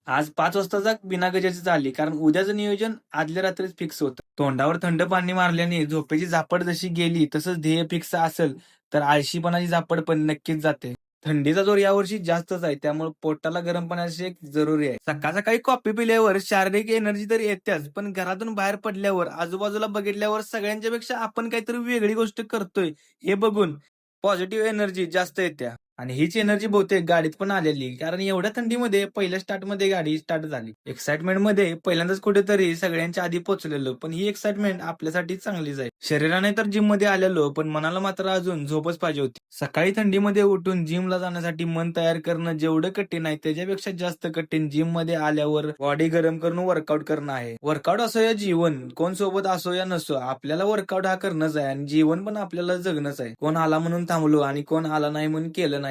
आज 5 वाजताचा बिना गजाची चालली, कारण उद्याचं नियोजन आदल्या रात्रीच फिक्स होतं. तोंडावर थंड पाणी मारल्याने झोपेची झापड जशी गेली, तसंच ध्येय फिक्स असेल तर आळशीपणाची झापड पण नक्कीच जाते. थंडीचा जोर यावर्षी जास्तच आहे, त्यामुळे पोटाला गरम पाण्याची एक जरुरी आहे. सकाळ सकाळी कॉफी पिल्यावर शारीरिक एनर्जी तर येतेच, पण घरातून बाहेर पडल्यावर आजूबाजूला बघितल्यावर सगळ्यांच्या पेक्षा आपण काहीतरी वेगळी गोष्ट करतोय हे बघून पॉझिटिव्ह एनर्जी जास्त येत्या. आणि हीच एनर्जी बहुतेक गाडीत पण आलेली, कारण एवढ्या थंडीमध्ये पहिल्या स्टार्टमध्ये गाडी स्टार्ट झाली. एक्साइटमेंट मध्ये पहिल्यांदाच कुठेतरी सगळ्यांच्या आधी पोहोचलेलो, पण ही एक्साइटमेंट आपल्यासाठी चांगलीच आहे. शरीराने तर जिम मध्ये आलेलो, पण मनाला मात्र अजून झोपच पाहिजे होती. सकाळी थंडीमध्ये उठून जिमला जाण्यासाठी मन तयार करणं जेवढं कठीण आहे, त्याच्यापेक्षा जास्त कठीण जिम मध्ये आल्यावर बॉडी गरम करून वर्कआउट करणं आहे. वर्कआउट असो या जीवन, कोण सोबत असो या नसो, आपल्याला वर्कआउट हा करणंच आहे आणि जीवन पण आपल्याला जगणंच आहे. कोण आला म्हणून थांबलो आणि कोण आला नाही म्हणून केलं नाही.